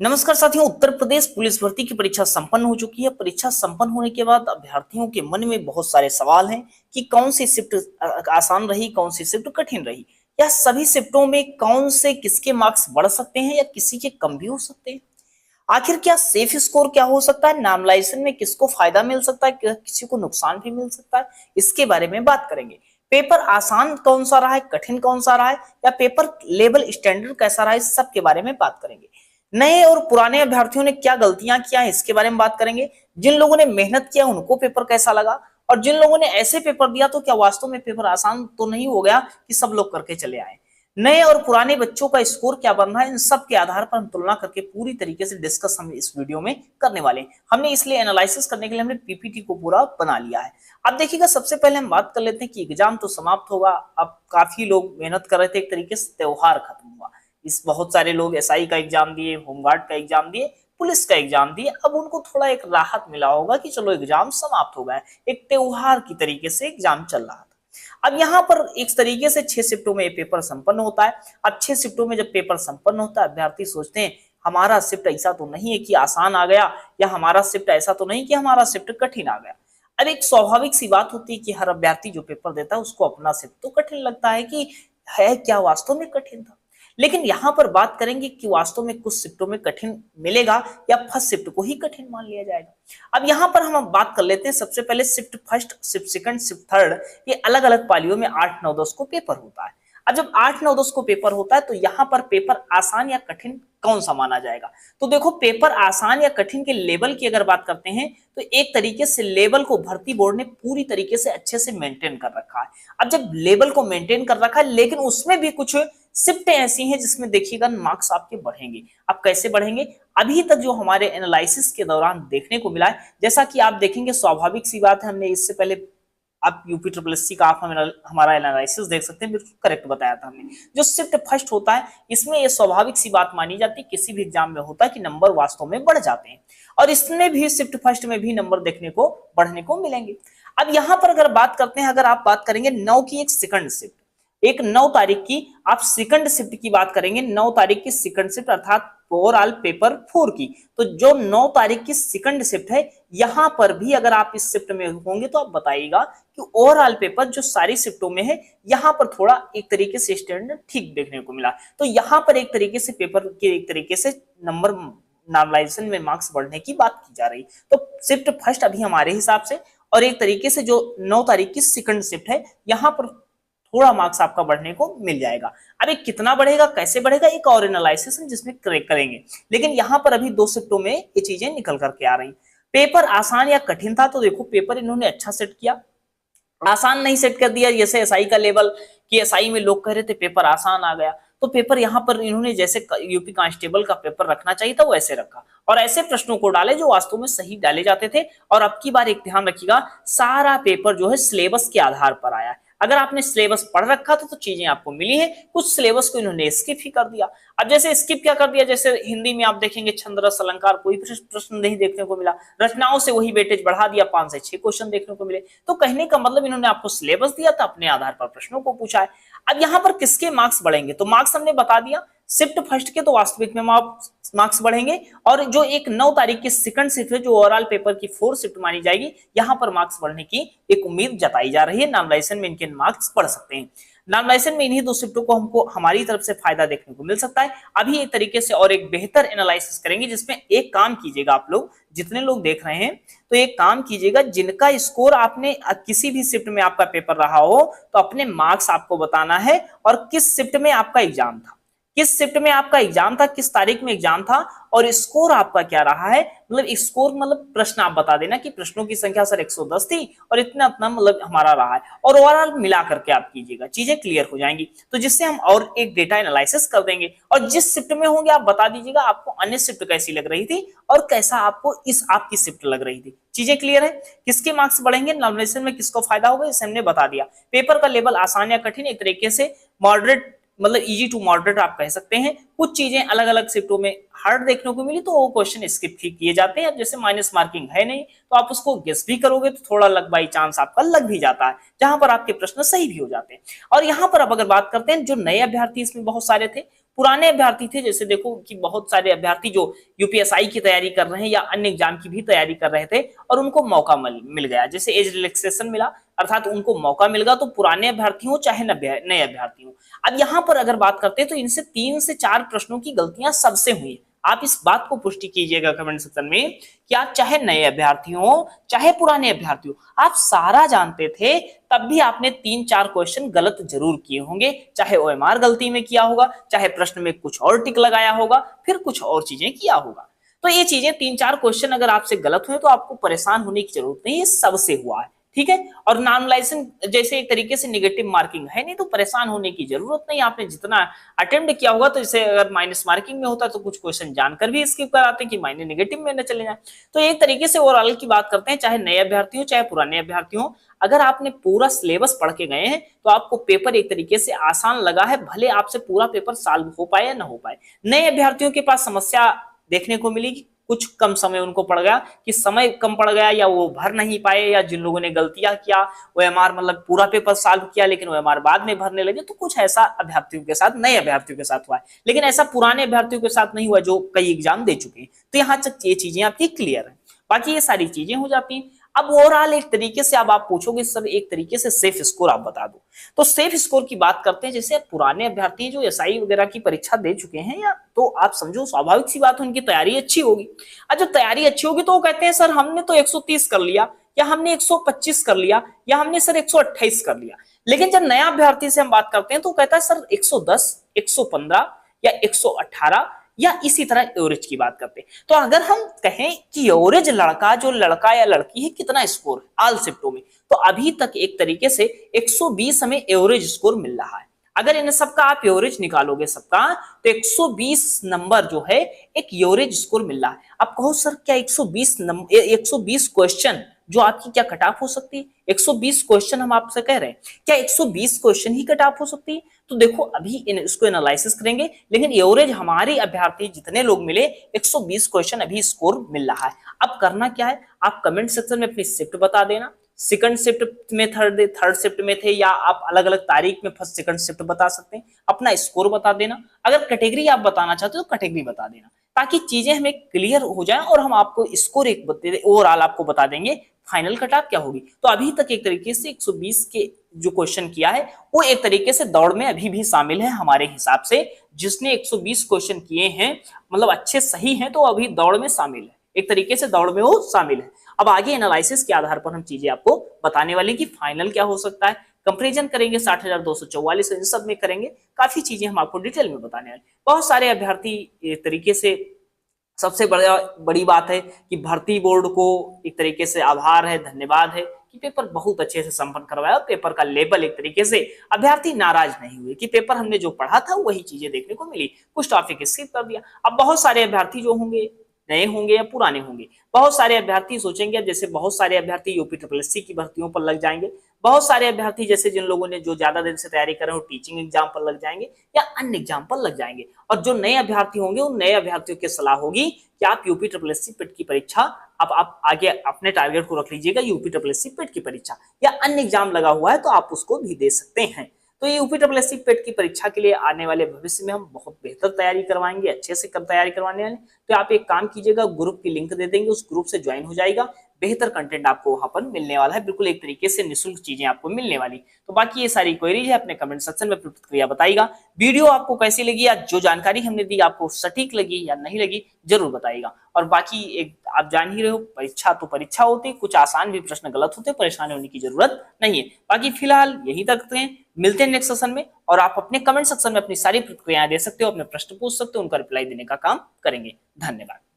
नमस्कार साथियों। उत्तर प्रदेश पुलिस भर्ती की परीक्षा संपन्न हो चुकी है। परीक्षा संपन्न होने के बाद अभ्यर्थियों के मन में बहुत सारे सवाल हैं कि कौन सी शिफ्ट आसान रही, कौन सी शिफ्ट कठिन रही, या सभी शिफ्टों में कौन से किसके मार्क्स बढ़ सकते हैं या किसी के कम भी हो सकते हैं। आखिर क्या सेफ स्कोर क्या हो सकता है, नॉर्मलाइजेशन में किसको फायदा मिल सकता है, किसी को नुकसान भी मिल सकता है, इसके बारे में बात करेंगे। पेपर आसान कौन सा रहा है, कठिन कौन सा रहा है, या पेपर लेवल स्टैंडर्ड कैसा रहा है, इस सब के बारे में बात करेंगे। नए और पुराने अभ्यर्थियों ने क्या गलतियां किया है, इसके बारे में बात करेंगे। जिन लोगों ने मेहनत किया उनको पेपर कैसा लगा, और जिन लोगों ने ऐसे पेपर दिया तो क्या वास्तव में पेपर आसान तो नहीं हो गया कि सब लोग करके चले आए। नए और पुराने बच्चों का स्कोर क्या बन रहा है, इन सब के आधार पर हम तुलना करके पूरी तरीके से डिस्कस हम इस वीडियो में करने वाले हैं। हमने इसलिए एनालिसिस करने के लिए हमने पीपीटी को पूरा बना लिया है। अब देखिएगा, सबसे पहले हम बात कर लेते हैं कि एग्जाम तो समाप्त होगा। अब काफी लोग मेहनत कर रहे थे, एक तरीके से त्योहार खत्म हुआ। इस बहुत सारे लोग एसआई का एग्जाम दिए, होमगार्ड का एग्जाम दिए, पुलिस का एग्जाम दिए। अब उनको थोड़ा एक राहत मिला होगा कि चलो एग्जाम समाप्त हो गए, एक त्योहार की तरीके से एग्जाम चल रहा था। अब यहाँ पर एक तरीके से 6 शिफ्टों में पेपर संपन्न होता है। अब 6 शिफ्टों में जब पेपर संपन्न होता है, अभ्यर्थी सोचते हैं हमारा शिफ्ट ऐसा तो नहीं है कि आसान आ गया, या हमारा शिफ्ट ऐसा तो नहीं कि हमारा शिफ्ट कठिन आ गया। अब एक स्वाभाविक सी बात होती है कि हर अभ्यर्थी जो पेपर देता है उसको अपना शिफ्ट तो कठिन लगता है कि है क्या वास्तव में कठिन था। लेकिन यहां पर बात करेंगे कि वास्तव में कुछ शिफ्टों में कठिन मिलेगा या फर्स्ट शिफ्ट को ही कठिन मान लिया जाएगा। अब यहां पर हम बात कर लेते हैं सबसे पहले shift first, shift second, shift third, ये अलग अलग पालियों में 8, 9, 10 को पेपर होता है। अब जब 8, 9, 10 को पेपर होता है तो यहां पर पेपर आसान या कठिन कौन सा माना जाएगा। तो देखो, पेपर आसान या कठिन के लेवल की अगर बात करते हैं तो एक तरीके से लेवल को भर्ती बोर्ड ने पूरी तरीके से अच्छे से मेंटेन कर रखा है। अब जब लेवल को मेंटेन कर रखा है, लेकिन उसमें भी कुछ शिफ्टें ऐसी हैं जिसमें देखिएगा मार्क्स आपके बढ़ेंगे। अब कैसे बढ़ेंगे, अभी तक जो हमारे एनालिसिस के दौरान देखने को मिला है, जैसा कि आप देखेंगे, स्वाभाविक सी बात है, हमने इससे पहले आप यूपी ट्रिपल एससी का आप हमारा एनालिसिस देख सकते हैं, बिल्कुल करेक्ट बताया था हमने। जो शिफ्ट फर्स्ट होता है, इसमें ये स्वाभाविक सी बात मानी जाती है, किसी भी एग्जाम में होता है कि नंबर वास्तव में बढ़ जाते हैं, और इसमें भी शिफ्ट फर्स्ट में भी नंबर देखने को बढ़ने को मिलेंगे। अब यहां पर अगर बात करते हैं, अगर आप बात करेंगे 9 की एक सेकंड शिफ्ट, एक 9 तारीख की आप सेकंड शिफ्ट की बात करेंगे, 9 तारीख की सेकंड शिफ्ट अर्थात ओवरऑल पेपर 4 की, तो जो 9 तारीख की सेकंड शिफ्ट है, यहां पर भी अगर आप इस शिफ्ट में होंगे तो आप बताइएगा कि ओवरऑल पेपर जो सारी शिफ्टों में है, यहां पर थोड़ा एक तरीके से स्टैंडर्ड ठीक देखने को मिला। तो यहां पर एक तरीके से पेपर के एक तरीके से नंबर नॉर्मलाइजेशन में मार्क्स बढ़ने की बात की जा रही। तो शिफ्ट फर्स्ट अभी हमारे हिसाब से, और एक तरीके से जो 9 तारीख की सेकंड शिफ्ट है, यहां पर थोड़ा मार्क्स आपका बढ़ने को मिल जाएगा। अब एक कितना बढ़ेगा, कैसे बढ़ेगा, एक और एनालिसिस जिसमें करेंगे, लेकिन यहां पर अभी 2 शिफ्टों में ये चीजें निकल करके आ रही। पेपर आसान या कठिन था, तो देखो पेपर इन्होंने अच्छा सेट किया, आसान नहीं सेट कर दिया। जैसे एसआई का लेवल, कि एसआई में लोग कह रहे थे पेपर आसान आ गया, तो पेपर यहाँ पर इन्होंने जैसे यूपी कांस्टेबल का पेपर रखना चाहिए था वैसे रखा, और ऐसे प्रश्नों को डाले जो वास्तव में सही डाले जाते थे। और अब की बार एक ध्यान रखिएगा, सारा पेपर जो है सिलेबस के आधार पर आया है। अगर आपने सिलेबस पढ़ रखा था तो चीजें आपको मिली है, कुछ सिलेबस को इन्होंने स्किप ही कर दिया। अब जैसे स्किप क्या कर दिया, जैसे हिंदी में आप देखेंगे छंद रस अलंकार कोई प्रश्न नहीं देखने को मिला, रचनाओं से वही वेटेज बढ़ा दिया, 5 से 6 क्वेश्चन देखने को मिले। तो कहने का मतलब इन्होंने आपको सिलेबस दिया था, अपने आधार पर प्रश्नों को पूछा है। अब यहाँ पर किसके मार्क्स बढ़ेंगे, तो मार्क्स हमने बता दिया, शिफ्ट फर्स्ट के तो वास्तविक में मार्क्स बढ़ेंगे, और जो एक 9 तारीख की सेकंड शिफ्ट है जो ओवरऑल पेपर की 4 शिफ्ट मानी जाएगी, यहां पर मार्क्स बढ़ने की एक उम्मीद जताई जा रही है। नॉर्मलाइजेशन में इनके मार्क्स बढ़ सकते हैं। नॉर्मलाइजेशन में इन्हीं 2 शिफ्टों को हमको हमारी तरफ से फायदा देखने को मिल सकता है। अभी एक तरीके से और एक बेहतर एनालिसिस करेंगे, जिसमें एक काम कीजिएगा, आप लोग जितने लोग देख रहे हैं, तो एक काम कीजिएगा, जिनका स्कोर आपने किसी भी शिफ्ट में आपका पेपर रहा हो, तो अपने मार्क्स आपको बताना है, और किस शिफ्ट में आपका एग्जाम था, किस शिफ्ट में आपका एग्जाम था, किस तारीख में एग्जाम था, और स्कोर आपका क्या रहा है। मतलब स्कोर मतलब प्रश्न आप बता देना कि प्रश्नों की संख्या सर 110 थी और इतना इतना मतलब हमारा रहा है, और ओवरऑल मिला करके आप कीजिएगा, चीजें क्लियर हो जाएंगी। तो जिससे हम और एक डेटा एनालिसिस कर देंगे, और जिस शिफ्ट में होंगे आप बता दीजिएगा आपको अन्य शिफ्ट कैसी लग रही थी और कैसा आपको इस आपकी शिफ्ट लग रही थी। चीजें क्लियर है, किसके मार्क्स बढ़ेंगे, नॉर्मलाइजेशन में किसको फायदा होगा, इसे हमने बता दिया। पेपर का लेवल आसान या कठिन, एक तरीके से मॉडरेट, मतलब इजी टू मॉडरेट आप कह सकते हैं। कुछ चीजें अलग अलग शिफ्टों में हार्ड देखने को मिली तो वो क्वेश्चन स्किप ही किए जाते हैं। अब जैसे माइनस मार्किंग है नहीं, तो आप उसको गेस भी करोगे तो थोड़ा लग बाई चांस आपका लग भी जाता है, जहां पर आपके प्रश्न सही भी हो जाते हैं। और यहाँ पर अब अगर बात करते हैं, जो नए अभ्यर्थी इसमें बहुत सारे थे, पुराने अभ्यर्थी थे, जैसे देखो कि बहुत सारे अभ्यर्थी जो यूपीएसआई की तैयारी कर रहे हैं या अन्य एग्जाम की भी तैयारी कर रहे थे और उनको मौका मिल गया, जैसे एज रिलैक्सेशन मिला, अर्थात उनको मौका मिल गया, तो पुराने अभ्यर्थी हो चाहे नए अभ्यर्थी हो। अब यहाँ पर अगर बात करते हैं तो इनसे 3 से 4 प्रश्नों की गलतियां सबसे हुई है। आप इस बात को पुष्टि कीजिएगा कमेंट सेक्शन में कि आप चाहे नए अभ्यर्थी हो चाहे पुराने अभ्यर्थी हो, आप सारा जानते थे तब भी आपने 3-4 क्वेश्चन गलत जरूर किए होंगे, चाहे ओएमआर गलती में किया होगा, चाहे प्रश्न में कुछ और टिक लगाया होगा, फिर कुछ और चीजें किया होगा। तो ये चीजें 3-4 क्वेश्चन अगर आपसे गलत हुए तो आपको परेशान होने की जरूरत नहीं, ये सबसे हुआ है, ठीक है। और नॉर्मलाइजेशन जैसे एक तरीके से नेगेटिव मार्किंग है नहीं, तो परेशान होने की जरूरत नहीं। आपने जितना अटेम्प्ट किया होगा, तो जैसे अगर माइनस मार्किंग में होता तो कुछ क्वेश्चन जानकर भी स्किप कराते कि माइनस नेगेटिव में न चले जाए। तो एक तरीके से ओवरऑल की बात करते हैं, चाहे नए अभ्यर्थी हो चाहे पुराने अभ्यर्थी हो, अगर आपने पूरा सिलेबस पढ़ के गए हैं तो आपको पेपर एक तरीके से आसान लगा है, भले आपसे पूरा पेपर सॉल्व हो पाए या ना हो पाए। नए अभ्यर्थियों के पास समस्या देखने को मिलेगी, कुछ कम समय उनको पड़ गया, कि समय कम पड़ गया या वो भर नहीं पाए, या जिन लोगों ने गलतियां किया ओएमआर मतलब पूरा पेपर सॉल्व किया लेकिन ओएमआर बाद में भरने लगे, तो कुछ ऐसा अभ्यर्थियों के साथ, नए अभ्यर्थियों के साथ हुआ है। लेकिन ऐसा पुराने अभ्यर्थियों के साथ नहीं हुआ जो कई एग्जाम दे चुके हैं। तो यहाँ तक ये चीजें आपकी क्लियर है, बाकी ये सारी चीजें हो जाती हैं। अब ओवरऑल एक तरीके से अब आप पूछोगे सर एक तरीके से सेफ स्कोर आप बता दो, तो सेफ स्कोर की बात करते हैं। जैसे पुराने अभ्यर्थी जो एसआई वगैरह की परीक्षा दे चुके हैं, या तो आप समझो स्वाभाविक सी बात है उनकी तैयारी अच्छी होगी। अब जब तैयारी अच्छी होगी तो वो कहते हैं सर हमने तो 130 कर लिया, या हमने 125 कर लिया, या हमने सर 128 कर लिया। लेकिन जब नया अभ्यर्थी से हम बात करते हैं तो कहता है सर 110, 115 या 118, या इसी तरह एवरेज की बात करते हैं। तो अगर हम कहें कि एवरेज लड़का जो लड़का या लड़की है कितना स्कोर है ऑल शिफ्टों में, तो अभी तक एक तरीके से 120 हमें एवरेज स्कोर मिल रहा है। अगर इन सबका आप एवरेज निकालोगे सबका, तो 120 नंबर जो है एक एवरेज स्कोर मिल रहा है। आप कहो सर क्या 120 क्वेश्चन जो आपकी क्या कट ऑफ हो सकती है? 120 क्वेश्चन हम आपसे कह रहे हैं, क्या 120 क्वेश्चन ही कट ऑफ हो सकती है? तो देखो अभी इसको एनालिसिस करेंगे, लेकिन एवरेज हमारे अभ्यर्थी जितने लोग मिले 120 क्वेश्चन अभी स्कोर मिल रहा है। अब करना क्या है, आप कमेंट सेक्शन में अपनी शिफ्ट बता देना, सेकंड शिफ्ट में थर्ड शिफ्ट में थे, या आप अलग अलग तारीख में फर्स्ट सेकंड शिफ्ट बता सकते हैं, अपना स्कोर बता देना। अगर कैटेगरी आप बताना चाहते हो तो कैटेगरी बता देना, ताकि चीजें हमें क्लियर हो जाए और हम आपको स्कोर एक ओवरऑल आपको बता देंगे फाइनल कट ऑफ क्या होगी। तो अभी तक एक तरीके से 120 के जो क्वेश्चन किया है वो एक तरीके से दौड़ में अभी भी शामिल है हमारे हिसाब से। जिसने 120 क्वेश्चन किए हैं मतलब अच्छे सही हैं, तो अभी दौड़ में शामिल है, एक तरीके से दौड़ में वो शामिल है। अब आगे एनालिसिस के आधार पर हम चीजें आपको बताने वाले कि फाइनल क्या हो सकता है, कंपैरिजन करेंगे 60,244 इन सब में करेंगे, काफी चीजें हम आपको डिटेल में बताने वाले। बहुत सारे अभ्यर्थी एक तरीके से सबसे बड़ी बात है कि भर्ती बोर्ड को एक तरीके से आभार है, धन्यवाद है कि पेपर बहुत अच्छे से संपन्न करवाया। पेपर का लेवल एक तरीके से अभ्यर्थी नाराज नहीं हुए कि पेपर हमने जो पढ़ा था वही चीजें देखने को मिली, कुछ टॉपिक स्किप कर दिया। अब बहुत सारे अभ्यर्थी जो होंगे नए होंगे या पुराने होंगे, बहुत सारे अभ्यर्थी सोचेंगे, जैसे बहुत सारे अभ्यर्थी यूपी SSC की भर्तियों पर लग जाएंगे, बहुत सारे अभ्यर्थी जैसे जिन लोगों ने जो ज्यादा दिन से तैयारी कर रहे हो टीचिंग एग्जाम पर लग जाएंगे या अन्य एग्जाम पर लग जाएंगे। और जो नए अभ्यर्थी होंगे उन नए अभ्यर्थियों की सलाह होगी कि आप यूपी SSC पेट की परीक्षा अब आप आगे अपने टारगेट को रख लीजिएगा, यूपी SSC पेट की परीक्षा या अन्य एग्जाम लगा हुआ है तो आप उसको भी दे सकते हैं। तो ये यूपी SSC पेट की परीक्षा के लिए आने वाले भविष्य में हम बहुत बेहतर तैयारी करवाएंगे, अच्छे से तैयारी करवाने वाले। तो आप एक काम कीजिएगा, ग्रुप की लिंक दे देंगे, उस ग्रुप से ज्वाइन हो जाएगा, बेहतर कंटेंट आपको वहां पर मिलने वाला है, बिल्कुल एक तरीके से निःशुल्क चीजें आपको मिलने वाली। तो बाकी ये सारी क्वेरीज है अपने कमेंट सेक्शन में अपनी प्रतिक्रिया बताइएगा। वीडियो आपको कैसी लगी या जो जानकारी हमने दी आपको सटीक लगी या नहीं लगी जरूर बताइएगा। और बाकी एक आप जान ही रहे हो, परीक्षा तो परीक्षा होती है, कुछ आसान भी प्रश्न गलत होते, परेशान होने की जरूरत नहीं है। बाकी फिलहाल यही तक हैं, मिलते हैं नेक्स्ट सेशन में। और आप अपने कमेंट सेक्शन में अपनी सारी प्रतिक्रियाएं दे सकते हो, अपने प्रश्न पूछ सकते हो, उनका रिप्लाई देने का काम करेंगे। धन्यवाद।